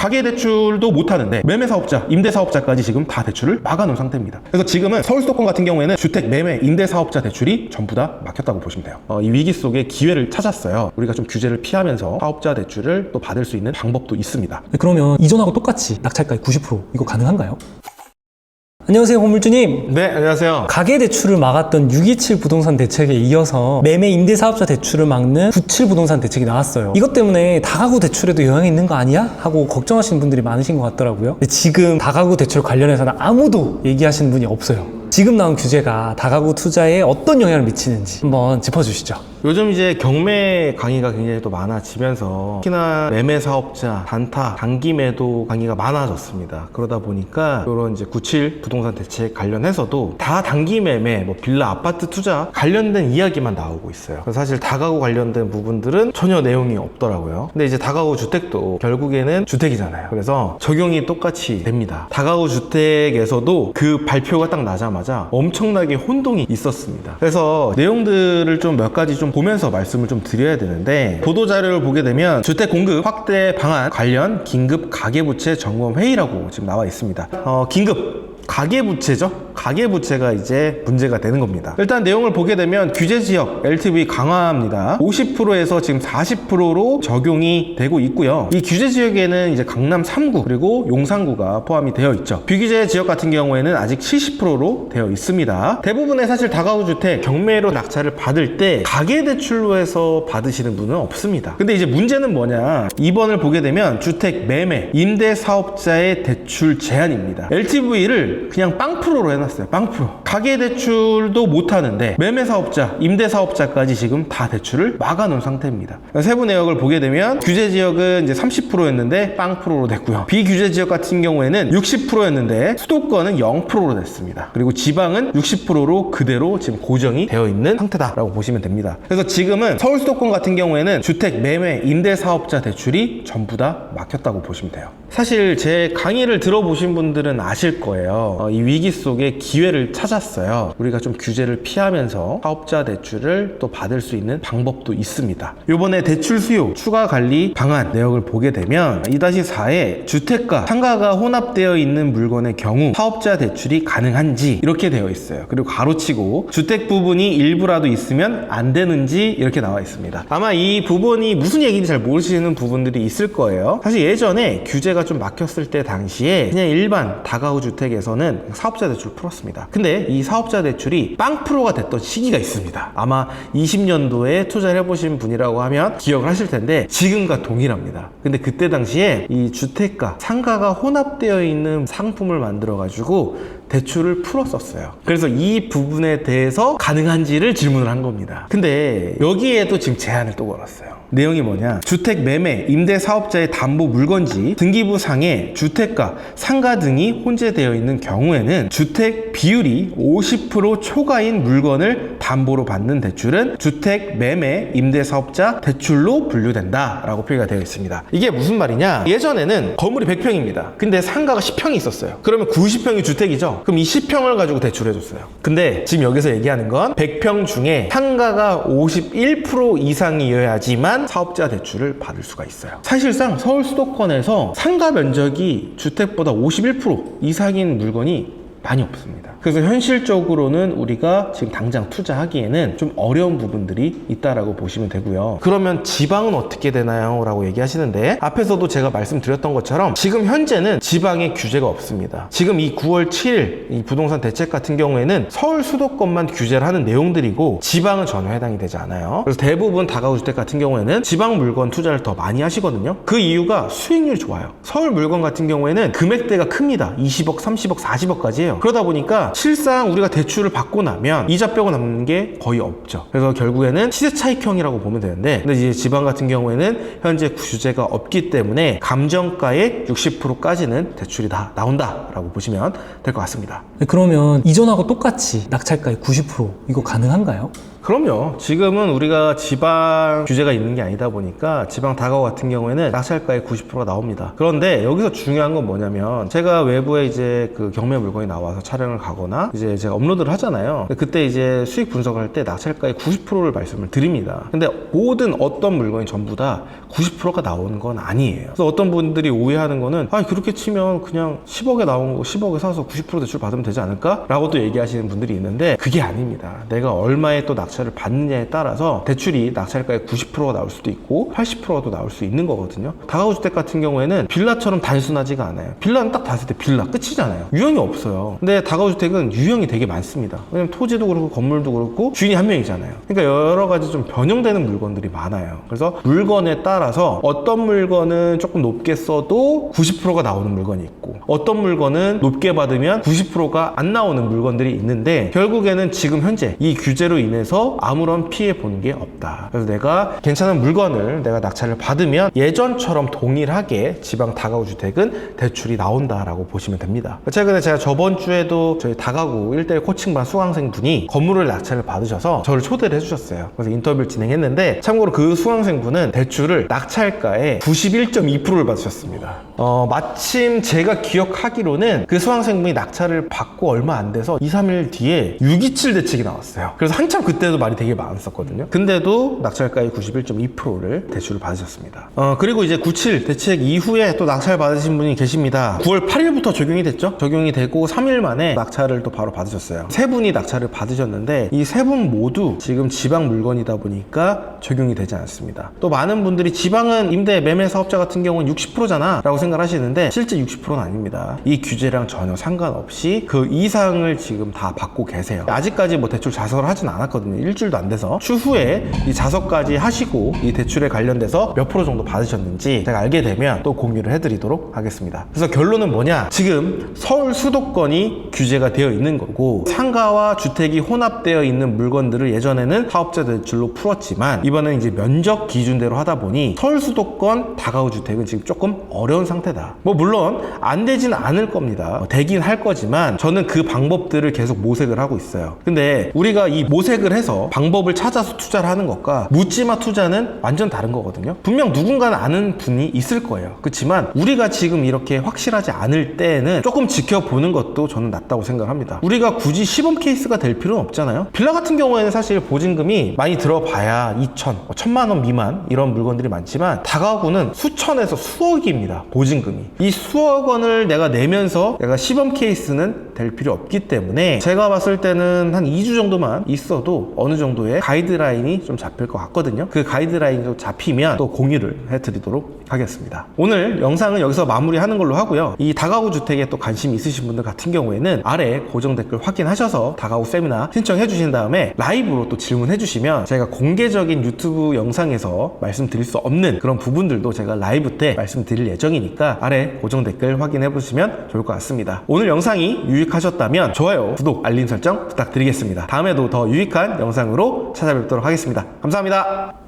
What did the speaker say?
가계대출도 못하는데 매매사업자, 임대사업자까지 지금 다 대출을 막아놓은 상태입니다. 그래서 지금은 서울 수도권 같은 경우에는 주택, 매매, 임대사업자 대출이 전부 다 막혔다고 보시면 돼요. 이 위기 속에 기회를 찾았어요. 우리가 좀 규제를 피하면서 사업자 대출을 또 받을 수 있는 방법도 있습니다. 그러면 이전하고 똑같이 낙찰가액 90% 이거 가능한가요? 안녕하세요, 건물주님. 네, 안녕하세요. 가계대출을 막았던 627 부동산 대책에 이어서 매매 임대사업자 대출을 막는 97 부동산 대책이 나왔어요. 이것 때문에 다가구 대출에도 영향이 있는 거 아니야? 하고 걱정하시는 분들이 많으신 것 같더라고요. 근데 지금 다가구 대출 관련해서는 아무도 얘기하시는 분이 없어요. 지금 나온 규제가 다가구 투자에 어떤 영향을 미치는지 한번 짚어주시죠. 요즘 이제 경매 강의가 굉장히 또 많아지면서 특히나 매매 사업자, 단타, 단기 매도 강의가 많아졌습니다. 그러다 보니까 이런 이제 97 부동산 대책 관련해서도 다 단기 매매, 뭐 빌라, 아파트 투자 관련된 이야기만 나오고 있어요. 그래서 사실 다가구 관련된 부분들은 전혀 내용이 없더라고요. 근데 이제 다가구 주택도 결국에는 주택이잖아요. 그래서 적용이 똑같이 됩니다. 다가구 주택에서도 그 발표가 딱 나자마자 엄청나게 혼동이 있었습니다. 그래서 내용들을 좀 몇 가지 좀 보면서 말씀을 좀 드려야 되는데, 보도자료를 보게 되면 주택 공급 확대 방안 관련 긴급 가계부채 점검 회의라고 지금 나와 있습니다. 긴급 가계부채죠. 가계부채가 이제 문제가 되는 겁니다. 일단 내용을 보게 되면 규제지역 LTV 강화합니다. 50%에서 지금 40%로 적용이 되고 있고요. 이 규제지역에는 이제 강남 3구 그리고 용산구가 포함이 되어 있죠. 비규제 지역 같은 경우에는 아직 70%로 되어 있습니다. 대부분의 사실 다가구 주택 경매로 낙찰을 받을 때 가계대출로 해서 받으시는 분은 없습니다. 근데 이제 문제는 뭐냐, 2번을 보게 되면 주택 매매 임대사업자의 대출 제한입니다. LTV를 그냥 빵프로로 해놨어요. 빵프로. 가계대출도 못하는데 매매사업자, 임대사업자까지 지금 다 대출을 막아놓은 상태입니다. 세부 내역을 보게 되면 규제지역은 이제 30%였는데 빵프로로 됐고요. 비규제지역 같은 경우에는 60%였는데 수도권은 0%로 됐습니다. 그리고 지방은 60%로 그대로 지금 고정이 되어 있는 상태다라고 보시면 됩니다. 그래서 지금은 서울 수도권 같은 경우에는 주택 매매 임대사업자 대출이 전부 다 막혔다고 보시면 돼요. 사실 제 강의를 들어보신 분들은 아실 거예요. 이 위기 속에 기회를 찾았어요. 우리가 좀 규제를 피하면서 사업자 대출을 또 받을 수 있는 방법도 있습니다. 이번에 대출 수요 추가 관리 방안 내역을 보게 되면 2-4에 주택과 상가가 혼합되어 있는 물건의 경우 사업자 대출이 가능한지 이렇게 되어 있어요. 그리고 가로치고 주택 부분이 일부라도 있으면 안 되는지 이렇게 나와 있습니다. 아마 이 부분이 무슨 얘기인지 잘 모르시는 부분들이 있을 거예요. 사실 예전에 규제가 좀 막혔을 때 당시에 그냥 일반 다가구 주택에서는 사업자 대출 풀었습니다. 근데 이 사업자 대출이 빵프로가 됐던 시기가 있습니다. 아마 20년도에 투자를 해보신 분이라고 하면 기억을 하실 텐데 지금과 동일합니다. 근데 그때 당시에 이 주택과 상가가 혼합되어 있는 상품을 만들어 가지고 대출을 풀었었어요. 그래서 이 부분에 대해서 가능한지를 질문을 한 겁니다. 근데 여기에도 지금 제한을 또 걸었어요. 내용이 뭐냐, 주택 매매 임대사업자의 담보 물건지 등기부상에 주택과 상가 등이 혼재되어 있는 경우에는 주택 비율이 50% 초과인 물건을 담보로 받는 대출은 주택 매매 임대사업자 대출로 분류된다 라고 표기가 되어 있습니다. 이게 무슨 말이냐, 예전에는 건물이 100평입니다 근데 상가가 10평이 있었어요. 그러면 90평이 주택이죠. 그럼 이 10평을 가지고 대출해줬어요. 근데 지금 여기서 얘기하는 건 100평 중에 상가가 51% 이상이어야지만 사업자 대출을 받을 수가 있어요. 사실상 서울 수도권에서 상가 면적이 주택보다 51% 이상인 물건이 많이 없습니다. 그래서 현실적으로는 우리가 지금 당장 투자하기에는 좀 어려운 부분들이 있다라고 보시면 되고요. 그러면 지방은 어떻게 되나요? 라고 얘기하시는데, 앞에서도 제가 말씀드렸던 것처럼 지금 현재는 지방에 규제가 없습니다. 지금 이 9월 7일 이 부동산 대책 같은 경우에는 서울 수도권만 규제를 하는 내용들이고 지방은 전혀 해당이 되지 않아요. 그래서 대부분 다가구 주택 같은 경우에는 지방 물건 투자를 더 많이 하시거든요. 그 이유가 수익률이 좋아요. 서울 물건 같은 경우에는 금액대가 큽니다. 20억, 30억, 40억까지예요. 그러다 보니까 실상 우리가 대출을 받고 나면 이자 빼고 남는 게 거의 없죠. 그래서 결국에는 시세 차익형이라고 보면 되는데, 근데 이제 지방 같은 경우에는 현재 규제가 없기 때문에 감정가의 60%까지는 대출이 다 나온다라고 보시면 될 것 같습니다. 그러면 이전하고 똑같이 낙찰가액 90% 이거 가능한가요? 그럼요. 지금은 우리가 지방 규제가 있는 게 아니다 보니까 지방 다가구 같은 경우에는 낙찰가의 90%가 나옵니다. 그런데 여기서 중요한 건 뭐냐면 제가 외부에 이제 그 경매 물건이 나와서 촬영을 가거나 이제 제가 업로드를 하잖아요. 그때 이제 수익 분석을 할 때 낙찰가의 90%를 말씀을 드립니다. 근데 모든 어떤 물건이 전부 다 90%가 나오는 건 아니에요. 그래서 어떤 분들이 오해하는 거는 그렇게 치면 그냥 10억에 나온 거 10억에 사서 90% 대출 받으면 되지 않을까? 라고 또 얘기하시는 분들이 있는데 그게 아닙니다. 내가 얼마에 또 낙찰을 받느냐에 따라서 대출이 낙찰가의 90%가 나올 수도 있고 80%도 나올 수 있는 거거든요. 다가구 주택 같은 경우에는 빌라처럼 단순하지가 않아요. 빌라는 딱 봤을 때 빌라 끝이잖아요. 유형이 없어요. 근데 다가구 주택은 유형이 되게 많습니다. 왜냐면 토지도 그렇고 건물도 그렇고 주인이 한 명이잖아요. 그러니까 여러 가지 좀 변형되는 물건들이 많아요. 그래서 물건에 따라서 어떤 물건은 조금 높게 써도 90%가 나오는 물건이 있고 어떤 물건은 높게 받으면 90%가 안 나오는 물건들이 있는데 결국에는 지금 현재 이 규제로 인해서 아무런 피해 보는 게 없다. 그래서 내가 괜찮은 물건을 내가 낙찰을 받으면 예전처럼 동일하게 지방 다가구 주택은 대출이 나온다라고 보시면 됩니다. 최근에 제가 저번 주에도 저희 다가구 1대1 코칭반 수강생분이 건물을 낙찰을 받으셔서 저를 초대를 해주셨어요. 그래서 인터뷰를 진행했는데 참고로 그 수강생분은 대출을 낙찰가의 91.2%를 받으셨습니다. 마침 제가 기억하기로는 그 수강생분이 낙찰을 받고 얼마 안 돼서 2, 3일 뒤에 627 대책이 나왔어요. 그래서 한참 그때도 말이 되게 많았었거든요. 근데도 낙찰가의 91.2%를 대출을 받으셨습니다. 그리고 이제 97 대책 이후에 또 낙찰 받으신 분이 계십니다. 9월 8일부터 적용이 됐죠. 적용이 되고 3일 만에 낙찰을 또 바로 받으셨어요. 세 분이 낙찰을 받으셨는데 이 세 분 모두 지금 지방 물건이다 보니까 적용이 되지 않습니다. 또 많은 분들이 지방은 임대 매매 사업자 같은 경우는 60%잖아 라고 생각하시는데 실제 60%는 아닙니다. 이 규제랑 전혀 상관없이 그 이상을 지금 다 받고 계세요. 아직까지 뭐 대출 자석을 하진 않았거든요. 일주일도 안 돼서 추후에 이 자석까지 하시고 이 대출에 관련돼서 몇 프로 정도 받으셨는지 제가 알게 되면 또 공유를 해드리도록 하겠습니다. 그래서 결론은 뭐냐? 지금 서울 수도권이 규제가 되어 있는 거고 상가와 주택이 혼합되어 있는 물건들을 예전에는 사업자 대출로 풀었지만 이번에는 이제 면적 기준대로 하다 보니 서울 수도권 다가구 주택은 지금 조금 어려운 상태다. 뭐 물론 안 되진 않을 겁니다. 되긴 할 거지만 저는 그 방법들을 계속 모색을 하고 있어요. 근데 우리가 이 모색을 해서 방법을 찾아서 투자를 하는 것과 묻지마 투자는 완전 다른 거거든요. 분명 누군가는 아는 분이 있을 거예요. 그렇지만 우리가 지금 이렇게 확실하지 않을 때에는 조금 지켜보는 것도 저는 낫다고 생각합니다. 우리가 굳이 시범 케이스가 될 필요는 없잖아요. 빌라 같은 경우에는 사실 보증금이 많이 들어봐야 2천, 1,000만 원 미만 이런 물건들이 많지만 다가구는 수천에서 수억입니다. 보증금이. 이 수억 원을 내가 내면서 내가 시범 케이스는 될 필요 없기 때문에 제가 봤을 때는 한 2주 정도만 있어도 어느 정도의 가이드라인이 좀 잡힐 것 같거든요. 그 가이드라인이 좀 잡히면 또 공유를 해드리도록 하겠습니다. 오늘 영상은 여기서 마무리하는 걸로 하고요. 이 다가구 주택에 또 관심이 있으신 분들 같은 경우에는 아래 고정 댓글 확인하셔서 다가구 세미나 신청해 주신 다음에 라이브로 또 질문해 주시면 제가 공개적인 유튜브 영상에서 말씀드릴 수 없는 그런 부분들도 제가 라이브 때 말씀드릴 예정이니까 아래 고정 댓글 확인해 보시면 좋을 것 같습니다. 오늘 영상이 유익하셨다면 좋아요, 구독, 알림 설정 부탁드리겠습니다. 다음에도 더 유익한 영상으로 찾아뵙도록 하겠습니다. 감사합니다.